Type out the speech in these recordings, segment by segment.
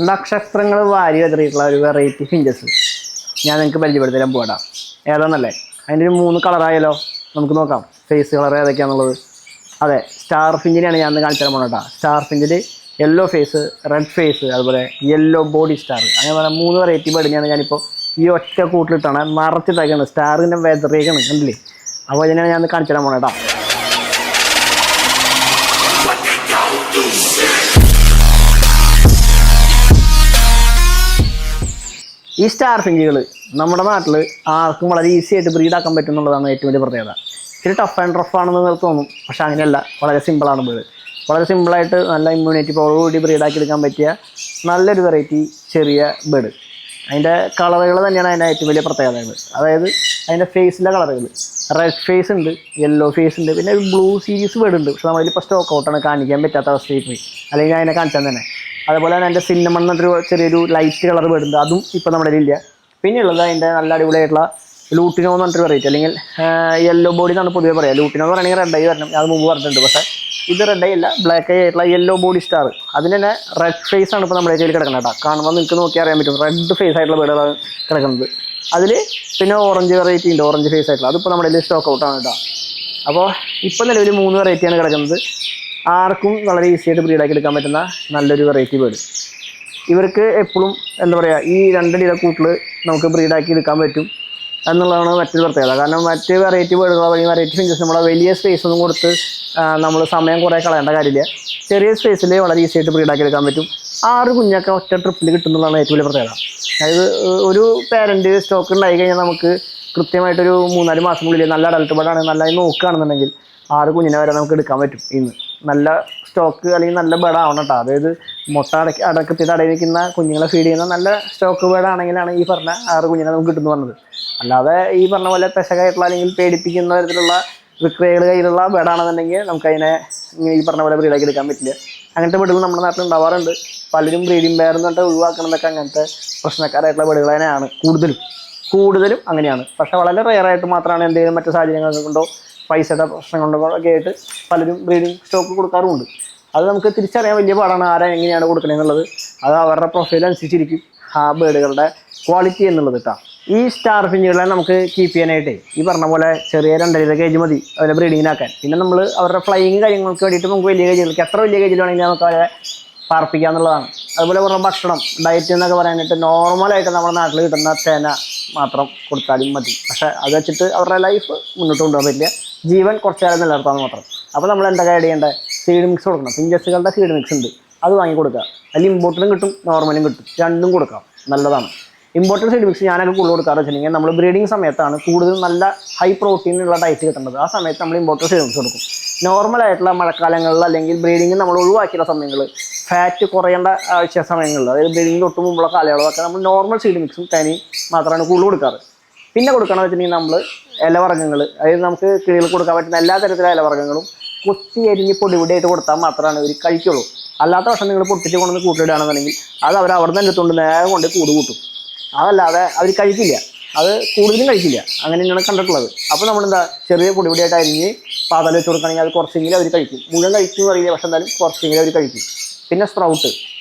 നക്ഷത്രങ്ങൾ വാരി എതിറിയിട്ടുള്ള ഒരു വെറൈറ്റി ഫിഞ്ചസ് ഞാൻ നിങ്ങൾക്ക് പരിചയപ്പെടുത്തരാൻ പോകടാം. ഏതാണെന്നല്ലേ, അതിൻ്റെ ഒരു 3 കളറായാലോ? നമുക്ക് നോക്കാം ഫേസ് കളർ ഏതൊക്കെയാണെന്നുള്ളത്. അതെ, സ്റ്റാർ ഫിഞ്ചിനെയാണ് ഞാൻ കാണിച്ചു തരാൻ പോകണം കേട്ടോ. സ്റ്റാർ ഫിഞ്ചിൽ യെല്ലോ ഫേസ്, റെഡ് ഫേസ്, അതുപോലെ യെല്ലോ ബോഡി സ്റ്റാർ, അങ്ങനെ പറഞ്ഞാൽ 3 വെറൈറ്റി ബേഡിനെയാണ് ഞാനിപ്പോൾ ഈ ഒറ്റ കൂട്ടിലിട്ടാണ് നിറച്ചിട്ടേക്കാണ്. സ്റ്റാറിൻ്റെ വെതറിയേക്കാണ്, കണ്ടില്ലേ? അപ്പോൾ ഇതിനാണ് ഞാൻ കാണിച്ചു തരാൻ പോകണം കേട്ടോ. ഈ സ്റ്റാർ ഫിഞ്ചുകൾ നമ്മുടെ നാട്ടിൽ ആർക്കും വളരെ ഈസി ആയിട്ട് ബ്രീഡാക്കാൻ പറ്റും എന്നുള്ളതാണ് ഏറ്റവും വലിയ പ്രത്യേകത. ഇച്ചിരി ടഫ് ആൻഡ് റഫ് ആണെന്ന് തോന്നും, പക്ഷെ അങ്ങനെയല്ല. വളരെ സിമ്പിളാണ് ബേഡ്. വളരെ സിമ്പിളായിട്ട് നല്ല ഇമ്മ്യൂണിറ്റി പവറോടുകൂടി ബ്രീഡാക്കി എടുക്കാൻ പറ്റിയ നല്ലൊരു വെറൈറ്റി ചെറിയ ബേഡ്. അതിൻ്റെ കളറുകൾ തന്നെയാണ് അതിൻ്റെ ഏറ്റവും വലിയ പ്രത്യേകതകൾ. അതായത് അതിൻ്റെ ഫേസിലെ കളറുകൾ റെഡ് ഫേസ് ഉണ്ട്, യെല്ലോ ഫേസ് ഉണ്ട്, പിന്നെ ഒരു ബ്ലൂ സീരീസ് ബേഡ് ഉണ്ട്. പക്ഷെ നമ്മളിപ്പോൾ സ്റ്റോക്ക് ഔട്ടാണ്, കാണിക്കാൻ പറ്റാത്ത അവസ്ഥയിൽ പോയി, അല്ലെങ്കിൽ അതിനെ കാണിച്ചാൽ തന്നെ. അതുപോലെ തന്നെ എൻ്റെ സിന്നമൺ എന്നൊരു ചെറിയൊരു ലൈറ്റ് കളർ ബേഡുണ്ട്, അതും ഇപ്പോൾ നമ്മുടെ ഇല്ല. പിന്നെ ഉള്ളത് അതിൻ്റെ നല്ല അടിപൊളിയായിട്ടുള്ള ലൂട്ടിനോ എന്ന് പറഞ്ഞിട്ട് വെറൈറ്റി, അല്ലെങ്കിൽ യെല്ലോ ബോഡി എന്നാണ് പൊതുവെ പറയുക. ലൂട്ടിനോ എന്ന് പറയുകയാണെങ്കിൽ റെഡ് ഐ വരണം, അത് മുമ്പ് പറഞ്ഞിട്ടുണ്ട്. പക്ഷേ ഇത് റെഡ് ഐ അല്ല, ബ്ലാക്ക് ഐ ആയിട്ടുള്ള യെല്ലോ ബോഡി സ്റ്റാർ. അതിന് തന്നെ റെഡ് ഫേസ് ആണ് ഇപ്പോൾ നമ്മുടെ കയ്യിൽ കിടക്കുന്നത് കേട്ടോ. കാണുമ്പോൾ നിങ്ങൾക്ക് നോക്കി അറിയാൻ പറ്റും, റെഡ് ഫേസ് ആയിട്ടുള്ള ബേഡുകളാണ് കിടക്കുന്നത്. അതിൽ പിന്നെ ഓറഞ്ച് വെറൈറ്റി ഉണ്ട്, ഓറഞ്ച് ഫേസ് ആയിട്ടുള്ള, അതിപ്പോൾ നമ്മുടെ കയ്യിൽ സ്റ്റോക്ക് ഔട്ടാണ് കേട്ടോ. അപ്പോൾ ഇപ്പോൾ നിലവിൽ 3 വെറൈറ്റിയാണ് കിടക്കുന്നത്. ആർക്കും വളരെ ഈസി ആയിട്ട് ബ്രീഡാക്കി എടുക്കാൻ പറ്റുന്ന നല്ലൊരു വെറൈറ്റി ബേഡ്. ഇവർക്ക് എപ്പോഴും എന്താ പറയുക, ഈ 2 ഇല കൂട്ടിൽ നമുക്ക് ബ്രീഡാക്കി എടുക്കാൻ പറ്റും എന്നുള്ളതാണ് മറ്റൊരു പ്രത്യേകത. കാരണം മറ്റ് വെറൈറ്റി ബേഡുകൾ അല്ലെങ്കിൽ വെറൈറ്റി ഫിഞ്ചസ് നമ്മളെ വലിയ സ്പേസ് ഒന്നും കൊടുത്ത് നമ്മൾ സമയം കുറേ കളയേണ്ട കാര്യമില്ല. ചെറിയ സ്പേസിൽ വളരെ ഈസി ആയിട്ട് ബ്രീഡാക്കി എടുക്കാൻ പറ്റും. 6 കുഞ്ഞൊക്കെ ഒറ്റ ട്രിപ്പിൽ കിട്ടുന്നതാണ് ഏറ്റവും വലിയ പ്രത്യേകത. അതായത് ഒരു പാരൻറ്റ് സ്റ്റോക്ക് ഉണ്ടായി കഴിഞ്ഞാൽ നമുക്ക് കൃത്യമായിട്ടൊരു 3-4 മാസത്തിനുള്ളിൽ നല്ല അഡൽട്ട് ബേഡാണ് നല്ലതായി നോക്കുകയാണെന്നുണ്ടെങ്കിൽ 6 കുഞ്ഞിനെ വരെ നമുക്ക് എടുക്കാൻ പറ്റും. ഇന്ന് നല്ല സ്റ്റോക്ക് അല്ലെങ്കിൽ നല്ല ബേഡാവണം കേട്ടോ. അതായത് മുട്ട അടക്കത്തിൽ അടയിരിക്കുന്ന കുഞ്ഞുങ്ങളെ ഫീഡ് ചെയ്യുന്ന നല്ല സ്റ്റോക്ക് ബേഡാണെങ്കിലാണ് ഈ പറഞ്ഞ 6 കുഞ്ഞിനെ നമുക്ക് കിട്ടുമെന്ന് പറഞ്ഞത്. അല്ലാതെ ഈ പറഞ്ഞ പോലെ പെശകായിട്ടുള്ള അല്ലെങ്കിൽ പേടിപ്പിക്കുന്ന തരത്തിലുള്ള വിക്രയകൾ കയ്യിലുള്ള ബേഡാണെന്നുണ്ടെങ്കിൽ നമുക്കതിനെ ഈ പറഞ്ഞ പോലെ ബ്രീഡാക്കി എടുക്കാൻ പറ്റില്ല. അങ്ങനത്തെ ബേഡുകൾ നമ്മുടെ നാട്ടിൽ ഉണ്ടാവാറുണ്ട്. പലരും ബ്രീഡിംഗ് പെയർ എന്നിട്ട് ഒഴിവാക്കണമെന്നൊക്കെ അങ്ങനത്തെ പ്രശ്നക്കാരായിട്ടുള്ള ബേഡുകൾ തന്നെയാണ് കൂടുതലും അങ്ങനെയാണ്. പക്ഷേ വളരെ റെയറായിട്ട് മാത്രമാണ് എന്തെങ്കിലും മറ്റു സാഹചര്യങ്ങൾ കൊണ്ടോ പൈസയുടെ പ്രശ്നം കൊണ്ടോ ഒക്കെ ആയിട്ട് പലരും ബ്രീഡിംഗ് സ്റ്റോക്ക് കൊടുക്കാറുമുണ്ട്. അത് നമുക്ക് തിരിച്ചറിയാൻ വലിയ പാടാണ്, ആരാ എങ്ങനെയാണ് കൊടുക്കണമെന്നുള്ളത്. അത് അവരുടെ പ്രൊഫൈൽ അനുസരിച്ചിരിക്കും ആ ബേഡുകളുടെ ക്വാളിറ്റി എന്നുള്ളത് കേട്ടോ. ഈ സ്റ്റാർ ഫിഞ്ചുകളെ നമുക്ക് കീപ്പ് ചെയ്യാനായിട്ട് ഈ പറഞ്ഞ പോലെ ചെറിയ 2.5 കേജ് മതി അവരെ ബ്രീഡിങ്ങിനാക്കാൻ. പിന്നെ നമ്മൾ അവരുടെ ഫ്ലൈയിങ് കാര്യങ്ങൾക്ക് വേണ്ടിയിട്ട് നമുക്ക് വലിയ കേജുകൾക്ക് എത്ര വലിയ കേജിൽ വേണമെങ്കിൽ നമുക്ക് അവരെ പാർപ്പിക്കുക എന്നുള്ളതാണ്. അതുപോലെ പറഞ്ഞ ഭക്ഷണം ഡയറ്റ് എന്നൊക്കെ പറയാനായിട്ട് നോർമലായിട്ട് നമ്മുടെ നാട്ടിൽ കിട്ടുന്ന തേന മാത്രം കൊടുത്താലും മതി. പക്ഷേ അത് വെച്ചിട്ട് അവരുടെ ലൈഫ് മുന്നോട്ട് കൊണ്ടുപോകാൻ പറ്റില്ല, ജീവൻ കുറച്ച് കാലം നിലനിർത്താൻ മാത്രം. അപ്പോൾ നമ്മൾ എന്താ ഗൈഡ് ചെയ്യേണ്ടത്? സീഡ് മിക്സ് കൊടുക്കണം. ഫിഞ്ചസുകളുടെ സീഡ് മിക്സ് ഉണ്ട്, അത് വാങ്ങി കൊടുക്കുക. അതിൽ ഇമ്പോർട്ടൻറ്റും കിട്ടും, നോർമലും കിട്ടും, രണ്ടും കൊടുക്കാം, നല്ലതാണ്. ഇമ്പോർട്ടൻറ്റ് സീഡ് മിക്സ് ഞാനൊക്കെ കൂടുതൽ കൊടുക്കാറ് വെച്ചിട്ടുണ്ടെങ്കിൽ നമ്മൾ ബ്രീഡിങ് സമയത്താണ് കൂടുതൽ നല്ല ഹൈ പ്രോട്ടീനുള്ള ഡയറ്റ് കിട്ടുന്നത്. ആ സമയത്ത് നമ്മൾ ഇമ്പോർട്ടൻറ്റ് സീഡ് മിക്സ് കൊടുക്കും. നോർമലായിട്ടുള്ള മഴക്കാലങ്ങളിൽ അല്ലെങ്കിൽ ബ്രീഡിങ് നമ്മൾ ഒഴിവാക്കിയുള്ള സമയങ്ങൾ, ഫാറ്റ് കുറയേണ്ട ആവശ്യ സമയങ്ങളിൽ, അതായത് ബ്രീഡിങ്ങിന് തൊട്ട് മുമ്പുള്ള കാലയളവൊക്കെ നമ്മൾ നോർമൽ സീഡ് മിക്സും തനി മാത്രമാണ് കൂടുതൽ കൊടുക്കാറ്. പിന്നെ കൊടുക്കണമെന്ന് വെച്ചിട്ടുണ്ടെങ്കിൽ നമ്മൾ ഇലവർഗ്ഗങ്ങൾ, അതായത് നമുക്ക് കിളികൾ കൊടുക്കാൻ പറ്റുന്ന എല്ലാ തരത്തിലുള്ള ഇലവർഗ്ഗങ്ങളും കൊത്തി അരിഞ്ഞ് പൊടിപൊടിയായിട്ട് കൊടുത്താൽ മാത്രമാണ് ഇവർ കഴിക്കുള്ളൂ. അല്ലാത്ത പക്ഷം നിങ്ങൾ പൊട്ടിച്ച് കൊണ്ടുവന്ന് കൂട്ടിടുകയാണെന്നുണ്ടെങ്കിൽ അത് അവർ തന്നെ എടുത്തുകൊണ്ട് നേരെ കൊണ്ട് കൂട് കൂട്ടും. അതല്ലാതെ അവർ കഴിക്കില്ല, അത് കൂടുതലും കഴിക്കില്ല. അങ്ങനെ തന്നെയാണ് കണ്ടിട്ടുള്ളത്. അപ്പോൾ നമ്മളെന്താ ചെറിയ പൊടിപൊടിയായിട്ട് അരിഞ്ഞ് പാതൽ വെച്ച് കൊടുക്കുകയാണെങ്കിൽ അത് കുറച്ചെങ്കിലും അവർ കഴിക്കും. മുഴുവൻ കഴിക്കും അറിയില്ല, പക്ഷെ എന്തായാലും കുറച്ചെങ്കിലും അവർ കഴിക്കും. പിന്നെ സ്പ്രൗട്ട്,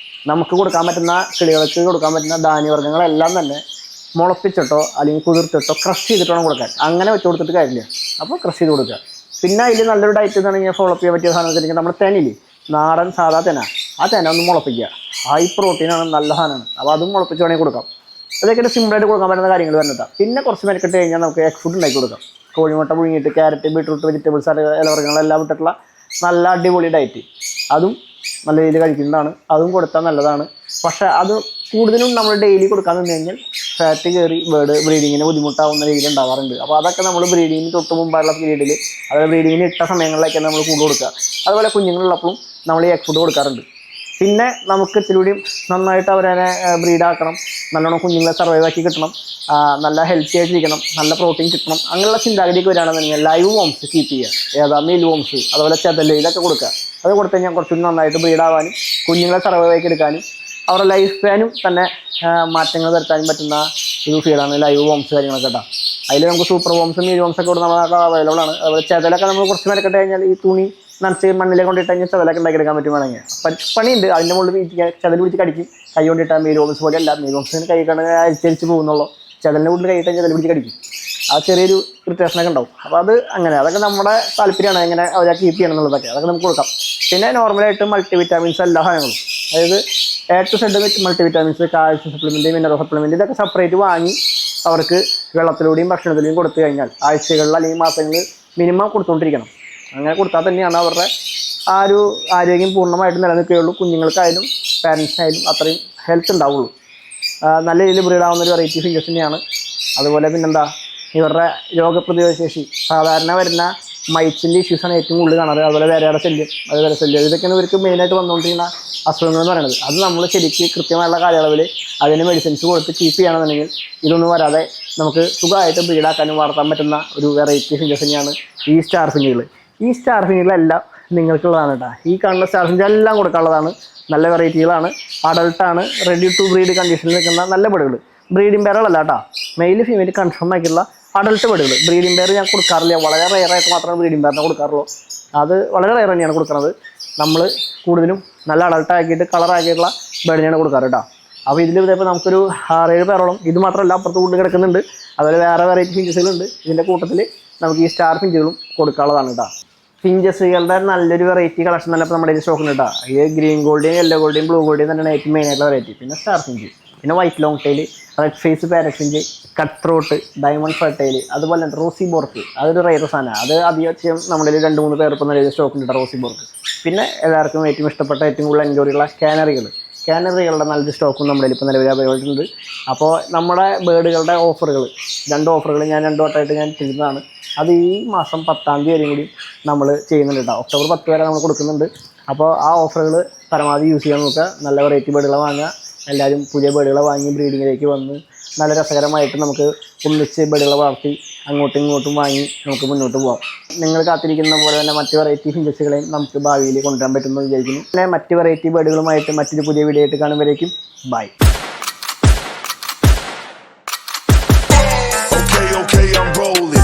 നമുക്ക് കൊടുക്കാൻ പറ്റുന്ന കിളികൾക്ക് കൊടുക്കാൻ പറ്റുന്ന ധാന്യവർഗ്ഗങ്ങളെല്ലാം തന്നെ മുളപ്പിച്ചിട്ടോ അല്ലെങ്കിൽ കുതിർത്തിട്ടോ ക്രഷ് ചെയ്തിട്ടോ വേണം കൊടുക്കാൻ. അങ്ങനെ വെച്ച് കൊടുത്തിട്ട് കാര്യമില്ല, അപ്പോൾ ക്രഷ് ചെയ്ത് കൊടുക്കുക. പിന്നെ അതിൽ നല്ലൊരു ഡയറ്റ് എന്ന് പറഞ്ഞാൽ ഫോളോ ചെയ്യാൻ പറ്റിയ സാധനം വെച്ചിട്ടുണ്ടെങ്കിൽ നമ്മുടെ തേനില്ലേ, നാടൻ സാധാ തേന, ആ തേന ഒന്ന് മുളപ്പിക്കുക. ഹൈ പ്രോട്ടീനാണ്, നല്ല സാധനമാണ്. അപ്പോൾ അതും മുളപ്പിച്ച് വേണമെങ്കിൽ കൊടുക്കാം. അതൊക്കെ സിമ്പിളായിട്ട് കൊടുക്കാൻ പറ്റുന്ന കാര്യങ്ങൾ വരുന്നതാണ്. പിന്നെ കുറച്ച് മെനക്കെട്ട് കഴിഞ്ഞാൽ നമുക്ക് എഗ് ഫുഡ് ഉണ്ടാക്കി കൊടുക്കാം. കോഴിമുട്ട പുഴുങ്ങിയിട്ട് ക്യാരറ്റ്, ബീട്രൂട്ട്, വെജിറ്റബിൾസ്, ഇലവർഗ്ഗങ്ങളെല്ലാം ഇട്ടിട്ടുള്ള നല്ല അടിപൊളി ഡയറ്റ്, അതും നല്ല രീതിയിൽ കഴിക്കുന്നതാണ്. അതും കൊടുത്താൽ നല്ലതാണ്. പക്ഷേ അത് കൂടുതലും നമ്മൾ ഡെയിലി കൊടുക്കാൻ നിന്ന് കഴിഞ്ഞാൽ ഫാറ്റ് കയറി ബേഡ് ബ്രീഡിങ്ങിന് ബുദ്ധിമുട്ടാവുന്ന രീതിയിൽ ഉണ്ടാവാറുണ്ട്. അപ്പോൾ അതൊക്കെ നമ്മൾ ബ്രീഡിങ്ങിന് തൊട്ട് മുമ്പുള്ള പീരീഡിൽ, അതായത് ബ്രീഡിങ്ങിന് ഇട്ട സമയങ്ങളിലൊക്കെ നമ്മൾ കൂടുതൽ കൊടുക്കുക. അതുപോലെ കുഞ്ഞുങ്ങളുള്ളപ്പോഴും നമ്മൾ ഈ എഗ് ഫുഡ് കൊടുക്കാറുണ്ട്. പിന്നെ നമുക്ക് ഇത്തിരി നന്നായിട്ട് അവരെ ബ്രീഡാക്കണം, നല്ലോണം കുഞ്ഞുങ്ങളെ സർവൈവ് ആക്കി കിട്ടണം, നല്ല ഹെൽത്തി ആയിട്ടിരിക്കണം, നല്ല പ്രോട്ടീൻ കിട്ടണം, അങ്ങനെയുള്ള ചിന്താഗതിക്ക് വരികയാണെന്നുണ്ടെങ്കിൽ ലൈവ് വോംസ് കീപ്പ് ചെയ്യുക. ഏതാ മീൽ വോംസ്, അതുപോലെ ചെതല്, ഇതൊക്കെ കൊടുക്കുക. അത് കൊടുത്തു കഴിഞ്ഞാൽ കുറച്ചുകൂടി നന്നായിട്ട് ബ്രീഡാവാനും കുഞ്ഞുങ്ങളെ സർവൈവ് ആക്കി എടുക്കാനും അവരുടെ ലൈഫ് സ്പാനും തന്നെ മാറ്റങ്ങൾ വരുത്താനും പറ്റുന്ന ഒരു ഫീഡാണ് ലൈവ് വോംസ് കാര്യങ്ങളൊക്കെ കേട്ടോ. അതിൽ നമുക്ക് സൂപ്പർ വോംസും മീൽ വോംസൊക്കെ ഇവിടെ നമ്മുടെ അവൈലബിൾ ആണ്. അതുപോലെ ചെതലൊക്കെ നമ്മൾ കുറച്ച് മെനക്കെട്ട് കഴിഞ്ഞാൽ ഈ തുണി നനച്ച് മണ്ണിലേക്ക് കൊണ്ടിട്ട് കഴിഞ്ഞാൽ ചതലൊക്കെ ഉണ്ടാക്കിയെടുക്കാൻ പറ്റും വേണമെങ്കിൽ. പണിയുണ്ട്. അതിൻ്റെ മുകളിൽ ചതൽ പിടിച്ച് കടിക്കും. കൈ കൊണ്ടിട്ടാൽ മീലോംസ് പോലെ അല്ല. മീലോംസിന് കൈ കണ്ട് അരിച്ചരിച്ച് പോകുന്നുള്ളൂ. ചതലിൻ്റെ ഉള്ളിൽ കൈ ഇട്ടാൽ ചതൽ പിടിച്ച് കടിക്കും. ആ ചെറിയൊരു ഇറിറ്റേഷനൊക്കെ ഉണ്ടാവും. അപ്പോൾ അത് അങ്ങനെ, അതൊക്കെ നമ്മുടെ താല്പര്യമാണ് എങ്ങനെ അവരെ കീപ്പ് ചെയ്യണം എന്നുള്ളതൊക്കെ. അതൊക്കെ നമുക്ക് കൊടുക്കാം. പിന്നെ നോർമലായിട്ട് മൾട്ടി വിറ്റാമിൻസ് എല്ലാ സാധനങ്ങളും, അതായത് A to Z multi vitamins, calcium supplement, mineral supplement, ഇതൊക്കെ സെപ്പറേറ്റ് വാങ്ങി അവർക്ക് വെള്ളത്തിലൂടെയും ഭക്ഷണത്തിലൂടെയും കൊടുത്തു കഴിഞ്ഞാൽ ആഴ്ചകളിൽ അല്ലെങ്കിൽ മാസങ്ങളിൽ മിനിമം കൊടുത്തുകൊണ്ടിരിക്കണം. അങ്ങനെ കൊടുത്താൽ തന്നെയാണ് അവരുടെ ആ ഒരു ആരോഗ്യം പൂർണ്ണമായിട്ട് നിലനിൽക്കുകയുള്ളൂ. കുഞ്ഞുങ്ങൾക്കായാലും പാരൻസിനായാലും അത്രയും ഹെൽത്ത് ഉണ്ടാവുള്ളൂ. നല്ല രീതിയിൽ ബ്രീഡാവുന്ന ഒരു വെറൈറ്റി ഫിഞ്ചസ് തന്നെയാണ്. അതുപോലെ പിന്നെന്താ, ഇവരുടെ രോഗപ്രതിരോധ ശേഷി, സാധാരണ വരുന്ന മൈറ്റ്സിൻ്റെ ഇഷ്യൂസാണ് ഏറ്റവും കൂടുതൽ കാണാറ്. അതുപോലെ വേറെ ശല്യം, അതുപോലെ ശല്യം, ഇതൊക്കെയാണ് ഇവർക്ക് മെയിനായിട്ട് വന്നുകൊണ്ടിരിക്കുന്ന അസുഖങ്ങൾ എന്ന് പറയുന്നത്. അത് നമ്മൾ ശരിക്ക് കൃത്യമായുള്ള കാലയളവിൽ അതിന് മെഡിസിൻസ് കൊടുത്ത് കീപ്പ് ചെയ്യുകയാണെന്നുണ്ടെങ്കിൽ ഇതൊന്നും വരാതെ നമുക്ക് സുഖമായിട്ട് ബ്രീഡാക്കാനും വളർത്താൻ പറ്റുന്ന ഒരു വെറൈറ്റി ഫിഞ്ചസ് തന്നെയാണ് ഈ സ്റ്റാർ ഫിഞ്ചുകൾ. ഈ സ്റ്റാർ ഫിഞ്ചുകളെല്ലാം നിങ്ങൾക്കുള്ളതാണ് കേട്ടോ. ഈ കാണുന്ന സ്റ്റാർ ഫിഞ്ച് എല്ലാം കൊടുക്കാനുള്ളതാണ്. നല്ല വെറൈറ്റികളാണ്, അഡൾട്ടാണ്, റെഡി ടു ബ്രീഡ് കണ്ടീഷനിൽ നിൽക്കുന്ന നല്ല ബേഡുകൾ. ബ്രീഡിംഗ് പെയറുകളല്ല കേട്ടോ, മെയിൽ ഫീമെയിൽ കൺഫേം ആക്കിയിട്ടുള്ള അഡൾട്ട് ബേഡുകൾ. ബ്രീഡിംഗ് പെയർ ഞാൻ കൊടുക്കാറില്ല, വളരെ റെയറായിട്ട് മാത്രമേ ബ്രീഡിംഗ് പെയറിനെ കൊടുക്കാറുള്ളൂ. അത് വളരെ റെയർ തന്നെയാണ് കൊടുക്കുന്നത്. നമ്മൾ കൂടുതലും നല്ല അഡൾട്ടാക്കിയിട്ട് കളറാക്കിയിട്ടുള്ള ബേഡിനെയാണ് കൊടുക്കാറ് കേട്ടോ. അപ്പോൾ ഇതിൽ ഇതേപോലെ നമുക്കൊരു 6-7 പേരോളം, ഇത് മാത്രമല്ല അപ്പുറത്ത് കൂടുതൽ കിടക്കുന്നുണ്ട്. അതുപോലെ വേറെ വെറൈറ്റി ഫിഞ്ചസുകളുണ്ട്. ഇതിൻ്റെ കൂട്ടത്തിൽ നമുക്ക് ഈ സ്റ്റാർ ഫിഞ്ചുകളും കൊടുക്കാനുള്ളതാണ് കേട്ടോ. ഫിഞ്ചസുകളുടെ നല്ലൊരു വെറൈറ്റി കളക്ഷൻ തന്നെ ഇപ്പോൾ നമ്മുടെ ഈ സ്റ്റോക്കിന് കേട്ടോ. ഈ ഗ്രീൻ ഗോൾഡിയും യെല്ലോ ഗോൾഡിയും ബ്ലൂ ഗോൾഡിയും തന്നെയാണ് ഏറ്റവും മെയിനായിട്ടുള്ള വെറൈറ്റി. പിന്നെ സ്റ്റാർ ഫിഞ്ച്, പിന്നെ white long tail, red face parrot finch, cut throat, diamond firetail, അതുപോലെ തന്നെ റോസി ബോർക്ക്. അതൊരു റെയർ സാധനമാണ്. അത് അധികം നമ്മുടെ 2-3 പേർ ഇപ്പോൾ നിലവിൽ സ്റ്റോക്കുണ്ട് റോസി ബോർക്ക്. പിന്നെ എല്ലാവർക്കും ഏറ്റവും ഇഷ്ടപ്പെട്ട, ഏറ്റവും കൂടുതൽ എൻജോയുള്ള കാനറികളുടെ നല്ലൊരു സ്റ്റോക്കും നമ്മുടെ ഇപ്പോൾ നിലവിൽ അവൈലബിൾ. അപ്പോൾ നമ്മുടെ ബേഡുകളുടെ ഓഫറുകൾ, 2 ഓഫറുകൾ ഞാൻ 2 വട്ടമായിട്ട് ഞാൻ ചെയ്യുന്നതാണ്. അത് ഈ മാസം 10-ാം തീയതി വരെയും കൂടി നമ്മൾ ചെയ്യുന്നുണ്ട് കേട്ടോ. ഒക്ടോബർ 10 വരെ നമ്മൾ കൊടുക്കുന്നുണ്ട്. അപ്പോൾ ആ ഓഫറുകൾ പരമാവധി യൂസ് ചെയ്യാൻ നോക്കുക. നല്ല വെറൈറ്റി ബേഡുകളെ വാങ്ങുക. എല്ലാവരും പുതിയ ബേഡുകളെ വാങ്ങി ബ്രീഡിങ്ങിലേക്ക് വന്ന് നല്ല രസകരമായിട്ട് നമുക്ക് ഒന്നിച്ച് ബേഡുകളെ വളർത്തി അങ്ങോട്ടും ഇങ്ങോട്ടും വാങ്ങി നമുക്ക് മുന്നോട്ട് പോകാം. നിങ്ങൾ കാത്തിരിക്കുന്ന പോലെ തന്നെ മറ്റ് വെറൈറ്റി ഫിഞ്ചസുകളെയും നമുക്ക് ഭാവിയിൽ കൊണ്ടുവരാൻ പറ്റുമെന്ന് വിചാരിക്കുന്നു. പിന്നെ മറ്റ് വെറൈറ്റി ബേഡുകളുമായിട്ട് മറ്റൊരു പുതിയ വീഡിയോ ആയിട്ട് കാണുമ്പോഴേക്കും ബൈ. Okay, I'm rolling.